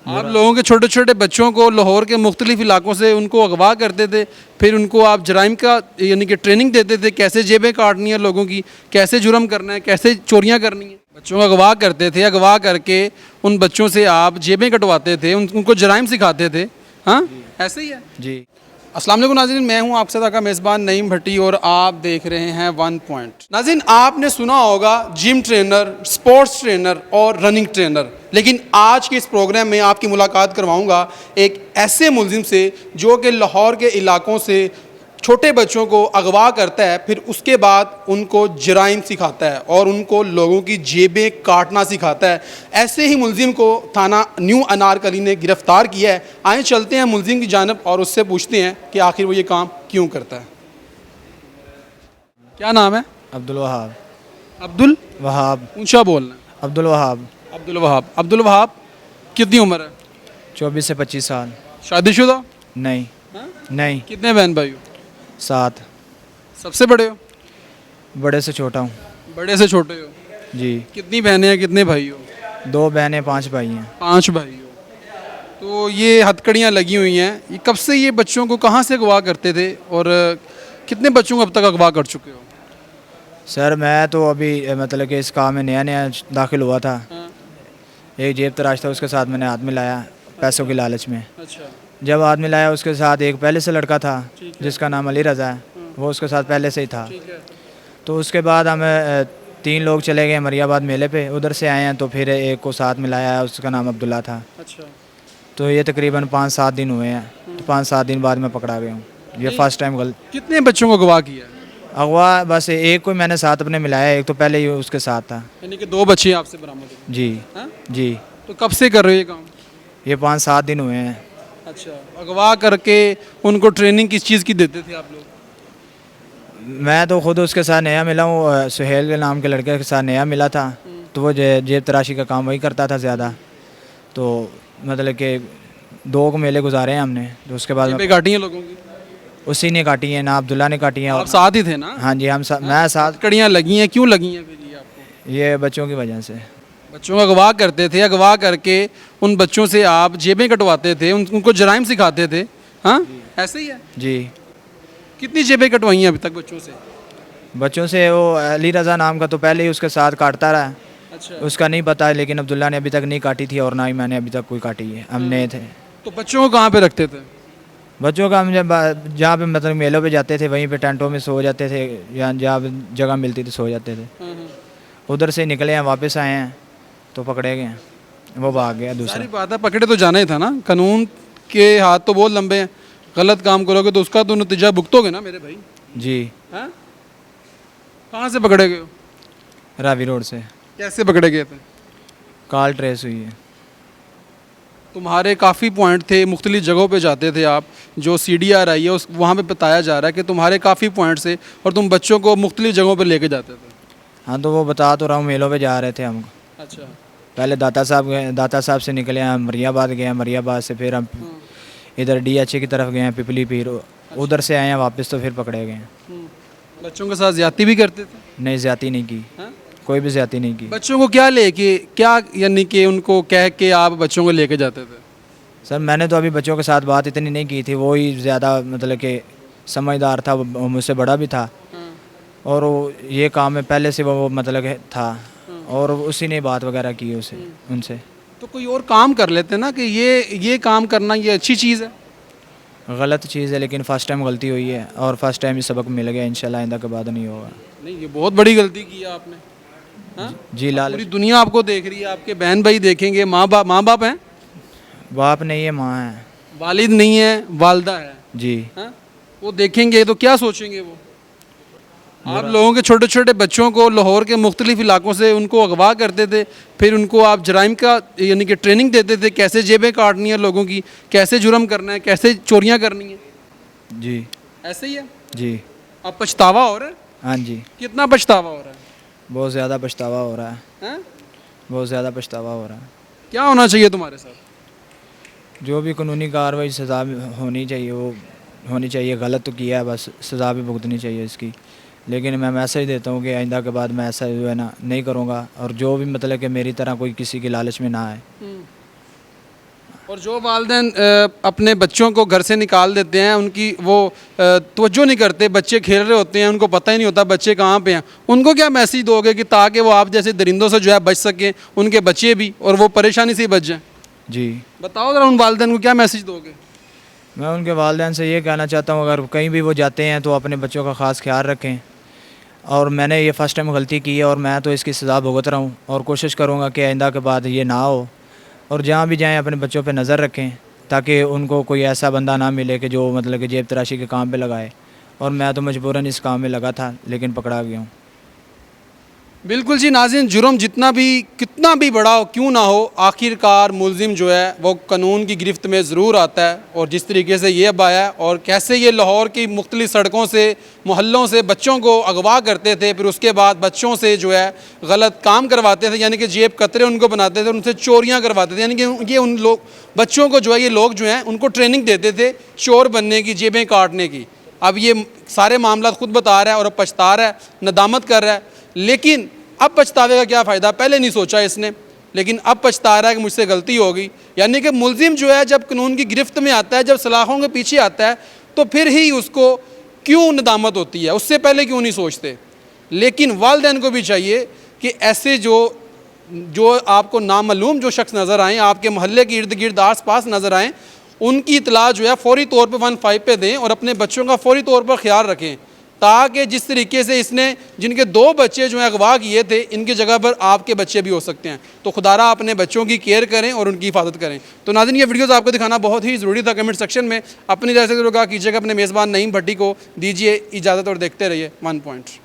आप लोगों के छोटे छोटे बच्चों को लाहौर के मुख्तलिफ इलाकों से उनको अगवा करते थे, फिर उनको आप जराइम का यानी कि ट्रेनिंग देते थे, कैसे जेबें काटनी है लोगों की, कैसे जुर्म करना है, कैसे चोरियां करनी है। बच्चों को अगवा करते थे, अगवा करके उन बच्चों से आप जेबें कटवाते थे, उनको जराइम सिखाते थे। हाँ, ऐसे ही है जी। अस्सलाम वालेकुम नाज़रीन, मैं हूं आपके साथ का मेज़बान नईम भट्टी और आप देख रहे हैं वन पॉइंट। नाज़रीन, आपने सुना होगा जिम ट्रेनर, स्पोर्ट्स ट्रेनर और रनिंग ट्रेनर, लेकिन आज के इस प्रोग्राम में आपकी मुलाकात करवाऊंगा एक ऐसे मुलजिम से जो कि लाहौर के इलाकों से छोटे बच्चों को अगवा करता है, फिर उसके बाद उनको जराइम सिखाता है और उनको लोगों की जेबें काटना सिखाता है। ऐसे ही मुलजिम को थाना न्यू अनारकली ने गिरफ़्तार किया है। आए चलते हैं मुलजिम की जानब और उससे पूछते हैं कि आखिर वो ये काम क्यों करता है। क्या नाम है? अब्दुल वहाब। अब्दुल वहाब। ऊंचा बोलना। अब्दुल वहाब। अब्दुल वहाब। अब्दुल वहाब, कितनी उम्र है? 24 से 25 साल। शादीशुदा? नहीं। हाँ? नहीं। कितने बहन भाई हो? 7। सबसे बड़े हो? बड़े से छोटा हूँ। बड़े से छोटे हो? जी। कितनी बहनें हैं, कितने भाई हो? 2 बहनें 5 भाई हैं। 5 भाई हो। तो ये हथकड़ियाँ लगी हुई हैं, ये कब से ये बच्चों को कहाँ से अगवा करते थे और कितने बच्चों को अब तक अगवा कर चुके हो? सर मैं तो अभी मतलब कि इस काम में नया नया दाखिल हुआ था। हाँ। एक जेब तराश था, उसके साथ मैंने हाथ मिलाया पैसों की लालच में। अच्छा। जब हाथ मिलाया उसके साथ एक पहले से लड़का था ठीक है। जिसका नाम अली रज़ा है, वो उसके साथ पहले से ही था। ठीक है। तो उसके बाद हम 3 लोग चले गए मरियाबाद मेले पे, उधर से आए हैं तो फिर एक को साथ मिलाया, उसका नाम अब्दुल्ला था। अच्छा। तो ये तकरीबन 5-7 दिन हुए हैं। तो 5-7 दिन बाद मैं पकड़ा गया हूँ। ये फर्स्ट टाइम कितने बच्चों को अगवा किया है? अगवा बस एक को मैंने साथ अपने मिलाया, एक तो पहले ही उसके साथ था। यानी कि 2 बच्चे आपसे बरामद हुए? जी। हाँ? जी। तो कब से कर रहे हो ये काम? ये 5-7 दिन हुए हैं। अच्छा। अगवा करके उनको ट्रेनिंग किस चीज़ की देते थे आप लोग? मैं तो खुद उसके साथ नया मिला हूँ, सुहेल के नाम के लड़के के साथ नया मिला था। तो वो जेब तराशी का काम वही करता था ज़्यादा। तो मतलब कि 2 को मेले गुजारे हैं हमने। तो उसके बाद जेबें काटी हैं लोगों की? उसी ने काटी है ना, अब्दुल्ला ने काटी है। आप साथ ही थे ना? हाँ जी, मैं साथ। हथकड़ियाँ लगी हैं, क्यों लगी हैं फिर ये आपको? ये बच्चों की वजह से। बच्चों को अगवा करते थे, अगवा करके उन बच्चों से आप जेबें कटवाते थे, उनको जराइम सिखाते थे। हाँ, ऐसे ही है। जी। कितनी जेबें कटवाई हैं अभी तक बच्चों से? बच्चों से वो अली रज़ा नाम का तो पहले ही उसके साथ काटता रहा। अच्छा। उसका नहीं पता, लेकिन अब्दुल्ला ने अभी तक नहीं काटी थी और ना ही मैंने अभी तक कोई काटी है। हम नए थे। तो बच्चों को कहाँ पे रखते थे? बच्चों का हम जब जहाँ पे मतलब मेलों पे जाते थे वहीं पे टेंटों में सो जाते थे, या जहाँ पे जगह मिलती थी सो जाते थे। उधर से निकले हैं, वापस आए हैं तो पकड़े गए हैं। वो भाग गया दूसरा। सारी बात है, पकड़े तो जाना ही था ना। कानून के हाथ तो बहुत लंबे हैं, गलत काम करोगे तो उसका तो नतीजा भुगतोगे ना मेरे भाई। जी। हाँ? कहाँ से पकड़े गए हो? रावी रोड से। कैसे पकड़े गए थे? कॉल ट्रेस हुई है। तुम्हारे काफ़ी पॉइंट थे, मुख्तलिफ जगहों पे जाते थे आप, जो CDR आई है उस वहाँ पे बताया जा रहा है कि तुम्हारे काफ़ी पॉइंट से और तुम बच्चों को मुख्तलिफ जगहों पे लेके जाते थे। हाँ तो वो बता तो रहा हूँ, मेलों पे जा रहे थे हम। अच्छा। पहले दाता साहब गए, दाता साहब से निकले हम मरियाबाद गए, मरियाबाद से फिर हम इधर DHA की तरफ गए हैं, पिपली पीर। उधर से आए हैं वापस तो फिर पकड़े गए हैं। बच्चों के साथ ज्यादती भी करते थे? नहीं, ज़्यादती नहीं की। हाँ? कोई भी ज़्यादती नहीं की। बच्चों को क्या यानी कि उनको कह के आप बच्चों को लेके जाते थे? सर मैंने तो अभी बच्चों के साथ बात इतनी नहीं की थी, वो ही ज़्यादा मतलब कि समझदार था, वो मुझसे बड़ा भी था। और वो ये काम में पहले से वो मतलब कि था, और उसी ने बात वगैरह की उनसे। तो कोई और काम कर लेते ना कि ये काम करना ये अच्छी चीज़ है? गलत चीज़ है, लेकिन फ़र्स्ट टाइम गलती हुई है और फर्स्ट टाइम ही सबक मिल गया। इंशाल्लाह आइंदा के बाद नहीं होगा। नहीं, ये बहुत बड़ी गलती की है आपने। हाँ? जी। लाल पूरी दुनिया आपको देख रही है, आपके बहन भाई देखेंगे, माँ बाप हैं? बाप नहीं है, माँ है। वालिद नहीं है, वालदा है। जी। हाँ? वो देखेंगे तो क्या सोचेंगे वो? आप लोगों के छोटे छोटे बच्चों को लाहौर के मुख्तलिफ इलाकों से उनको अगवा करते थे, फिर उनको आप जराइम का यानी कि ट्रेनिंग देते थे, कैसे जेबें काटनी है लोगों की, कैसे जुर्म करना है, कैसे चोरियां करनी है। जी। ऐसे ही है। जी। अब पछतावा हो रहा है? हाँ जी। कितना पछतावा हो रहा है? बहुत ज़्यादा पछतावा हो रहा है। हैं? बहुत ज़्यादा पछतावा हो रहा है। क्या होना चाहिए तुम्हारे साथ? जो भी कानूनी कार्रवाई सज़ा होनी चाहिए वो होनी चाहिए। गलत तो किया है, बस सज़ा भी भुगतनी चाहिए इसकी। लेकिन मैं मैसेज देता हूँ कि आइंदा के बाद मैं ऐसा जो है ना नहीं करूँगा, और जो भी मतलब कि मेरी तरह कोई किसी की लालच में ना आए। और जो वालिदैन अपने बच्चों को घर से निकाल देते हैं, उनकी वो तवज्जो नहीं करते, बच्चे खेल रहे होते हैं, उनको पता ही नहीं होता बच्चे कहाँ पे हैं, उनको क्या मैसेज दोगे कि ताकि वो आप जैसे दरिंदों से जो है बच सकें, उनके बच्चे भी, और वो परेशानी से ही बच जाएं? जी, बताओ ज़रा उन वालिदैन को क्या मैसेज दोगे? मैं उनके वालिदैन से ये कहना चाहता हूँ, अगर कहीं भी वो जाते हैं तो अपने बच्चों का ख़ास ख्याल रखें। और मैंने ये फ़र्स्ट टाइम गलती की है और मैं तो इसकी सज़ा भुगत रहा हूँ, और कोशिश करूँगा कि आइंदा के बाद ये ना हो। और जहाँ भी जाएं अपने बच्चों पे नज़र रखें, ताकि उनको कोई ऐसा बंदा ना मिले कि जो मतलब कि जेब तराशी के काम पे लगाए। और मैं तो मजबूरन इस काम में लगा था, लेकिन पकड़ा गया हूँ। बिल्कुल जी नाज़रीन, जुर्म जितना भी कितना भी बड़ा हो क्यों ना हो, आखिरकार मुलजिम जो है वो कानून की गिरफ्त में ज़रूर आता है। और जिस तरीके से ये अब आया और कैसे ये लाहौर की मुख्तलिफ़ सड़कों से, मोहल्लों से बच्चों को अगवा करते थे, फिर उसके बाद बच्चों से जो है गलत काम करवाते थे, यानी कि जेब कतरे उनको बनाते थे, उनसे चोरियाँ करवाते थे, यानी कि ये उन लोग बच्चों को जो है ये लोग जो हैं उनको ट्रेनिंग देते थे चोर बनने की, जेबें काटने की। अब ये सारे मामला खुद बता रहा है और अब पछता रहा है, नदामत कर रहा है। लेकिन अब पछतावे का क्या फ़ायदा, पहले नहीं सोचा इसने, लेकिन अब पछता रहा है कि मुझसे गलती हो गई। यानी कि मुलजिम जो है जब कानून की गिरफ्त में आता है, जब सलाखों के पीछे आता है, तो फिर ही उसको क्यों नदामत होती है, उससे पहले क्यों नहीं सोचते। लेकिन वालिदैन को भी चाहिए कि ऐसे जो आपको नामालूम जो शख्स नज़र आएँ, आपके मोहल्ले के इर्द गिर्द आस पास नज़र आएँ, उनकी इतला जो है फ़ौरी तौर पर 15 पे दें और अपने बच्चों का फ़ौरी तौर पर ख्याल रखें, ताकि जिस तरीके से इसने जिनके 2 बच्चे जो हैं अगवा किए थे, इनकी जगह पर आपके बच्चे भी हो सकते हैं। तो खुदारा अपने बच्चों की केयर करें और उनकी हिफाजत करें। तो नाज़रीन, ये वीडियोज़ आपको दिखाना बहुत ही ज़रूरी था। कमेंट सेक्शन में अपनी तरह से कीजिएगा, अपने मेज़बान नईम भट्टी को दीजिए इजाज़त और देखते रहिए 1 पॉइंट।